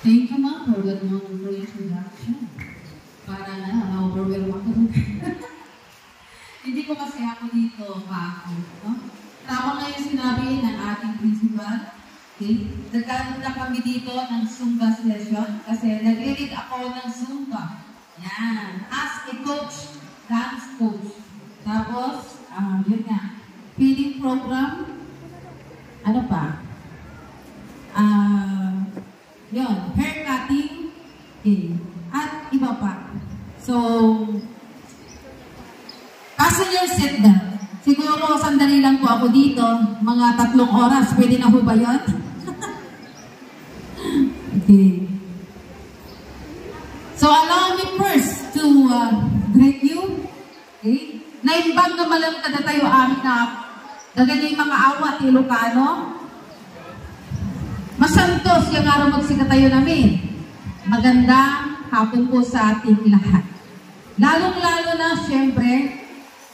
Thank you, ma'am, for that wonderful introduction. Para na-overwhelm ako. Hindi ko kasi ako dito pa ako. No? Tama nga yung sinabi ng ating principal. Okay? Nagkaroon na kami dito ng Zumba session kasi nag-lead ako ng Zumba. Yan. As a coach, dance coach. Tapos, yun nga. Feeding program. Ano pa? Yun, hair cutting, okay. At iba pa. So, fasten your seatbelt. Siguro, sandali lang po ako dito. Mga 3 oras. Pwede na po ba yun? Okay. So, allow me first to greet you. Okay? Naimbag na malang kadatayo amin na daganyan yung mga awat, Ilocano. Masantos yung araw magsikatayo namin. Magandang hapon po sa ating lahat. Lalong-lalo na, syempre,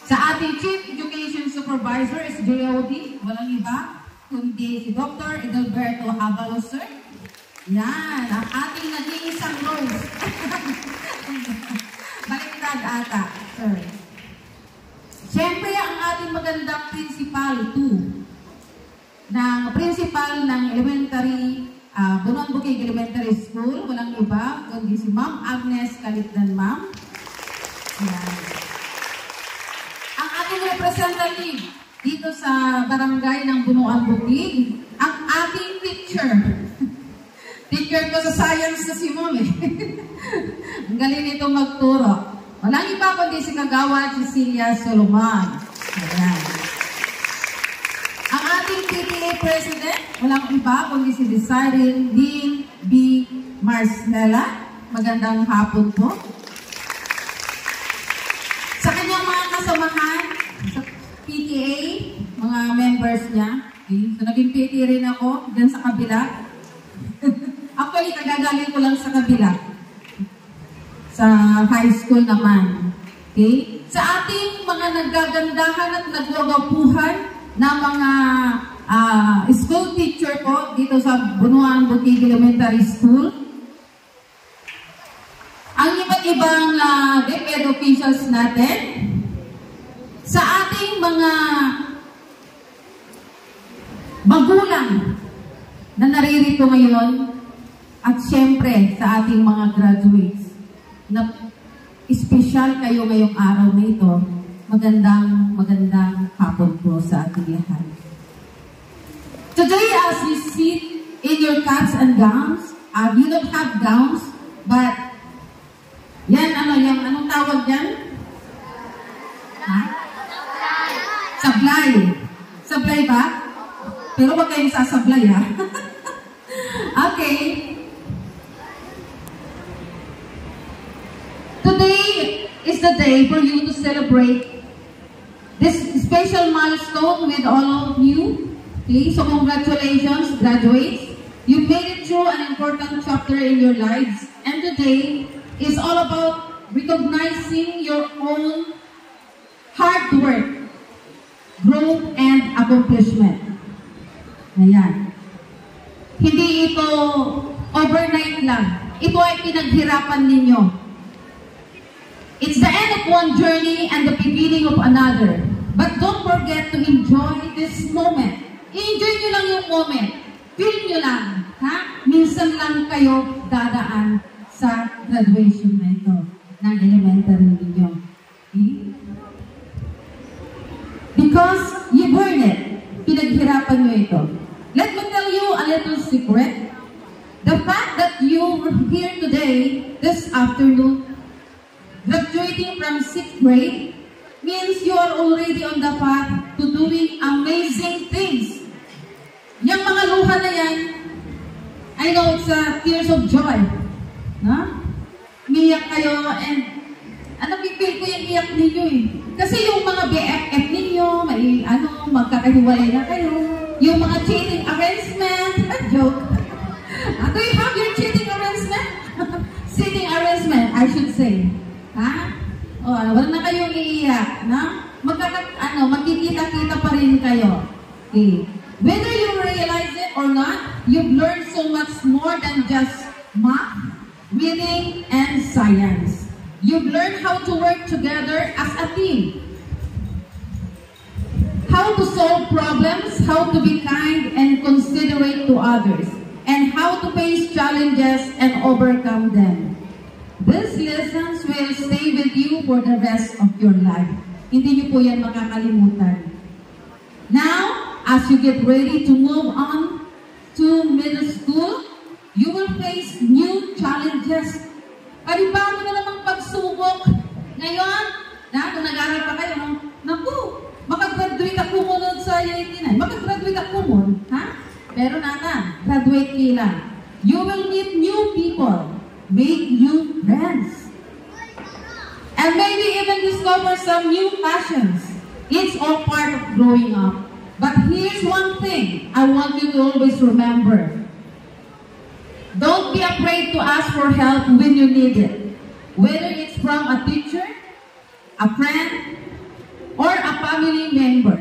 sa ating Chief Education Supervisor is JOD, walang iba, kundi si Dr. Edalberto Avalos, sir. Yan, ang ating nag-iisang rose. Baliktad ata, sir. Syempre, ang ating magandang principal, too. Principal ng elementary, Bunuan Bukig Elementary School, walang iba, kundi si Ma'am Agnes Kalitdan, ma'am. Yan. Ang ating representative dito sa barangay ng Bunuan Bukig, ang ating teacher. Teacher ko sa science na si Ma'am eh. Ang galing nito magturo. Walang iba kundi si Kagawad Cecilia Solomon. Ayan. Ang ating PTA President, walang iba kundi si Desiree Dean B. Marcela. Magandang hapon po. Sa kanyang mga kasamahan, sa PTA, mga members niya. Okay. So, naging PTA rin ako dyan sa kabila. Actually, kagagaling ko lang sa kabila. Sa high school naman. Okay? Sa ating mga naggagandahan at nagwagapuhan na mga school teacher ko dito sa Bunuan Bukig Elementary School. Ang iba't ibang DepEd officials natin. Sa ating mga magulang na naririto ngayon at syempre sa ating mga graduates na espesyal kayo ngayong araw na ito. Magandang hapon po sa ating lahat. Today, as you sit in your caps and gowns, you don't have gowns, but yan, anong tawag yan? Ha? Sablay. Sablay ba? Pero wag kayong sasablay, ha? Okay. Today is the day for you to celebrate this special milestone with all of you. Okay, so congratulations, graduates. You made it through an important chapter in your lives. And today is all about recognizing your own hard work, growth, and accomplishment. Ayan. Hindi ito overnight lang. Ito ay pinaghirapan ninyo. It's the end of one journey and the beginning of another. But don't forget to enjoy this moment. Enjoy nyo lang yung moment. Feel nyo lang. Ha? Minsan lang kayo dadaan sa graduation na ito ng elementary ninyo. Okay? Because you earned it. Pinaghirapan nyo ito. Let me tell you a little secret. The fact that you were here today, this afternoon, graduating from 6th grade means you are already on the path to doing amazing things. Yung mga luha na yan, I know it's tears of joy. No? Miyak kayo and napipil ko yung iyak ninyo eh. Kasi yung mga BFF ninyo, may magkakahiwalay na kayo. Yung mga cheating arrangement, joke. Do you have your cheating arrangement? Sitting arrangement, I should say. Ha? O, wala na kayong iiyak, na? Magkikita-kita pa rin kayo. Okay. Whether you realize it or not, you you've learned so much more than just math, reading, and science. You've learned how to work together as a team, how to solve problems, how to be kind and considerate to others, and how to face challenges and overcome them. These lessons will stay with you for the rest of your life. Hindi niyo po yan makakalimutan. Now, as you get ready to move on to middle school, you will face new challenges. Panibago na namang pagsubok. Ngayon, kung nag-aaral pa kayo, naku, makagraduate ako munod sa UAT9. Makagraduate ako munod, ha? Pero graduate kailan. You will meet new people, make new friends, and maybe even discover some new passions. It's all part of growing up. But here's one thing I want you to always remember. Don't be afraid to ask for help when you need it. Whether it's from a teacher, a friend, or a family member.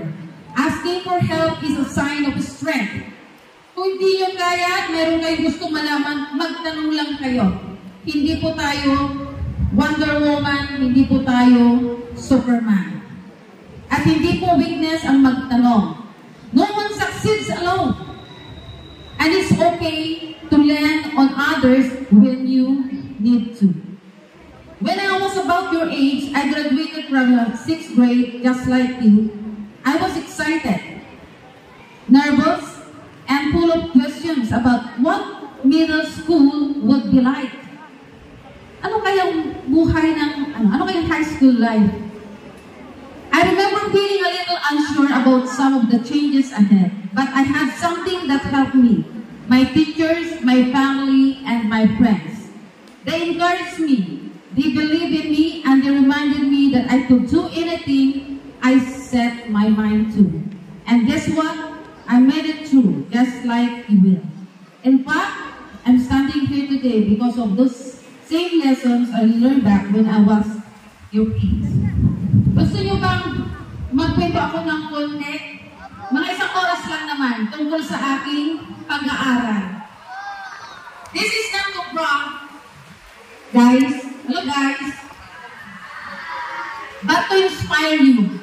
Asking for help is a sign of strength. Kung hindi nyo kaya at meron kayong gusto malaman, magtanong lang kayo. Hindi po tayo Wonder Woman, hindi po tayo Superman. At hindi po weakness ang magtanong. No one succeeds alone. And it's okay to lean on others when you need to. When I was about your age, I graduated from 6th grade, just like you. I was excited, nervous, and full of questions about what middle school would be like. Ano kayang buhay ng, ano kayang high school life? I remember feeling a little unsure about some of the changes ahead, but I had something that helped me. My teachers, my family, and my friends. They encouraged me. They believed in me, and they reminded me that I could do anything I set my mind to. And guess what? I made it through, just like you will. In fact, I'm standing here today because of those same lessons I learned back when I was your age. Gusto nyo bang magkwento ako ng konti? Mga isang oras lang naman tungkol sa aking pag-aaral. This is not to brag, guys. Hello guys. But to inspire you.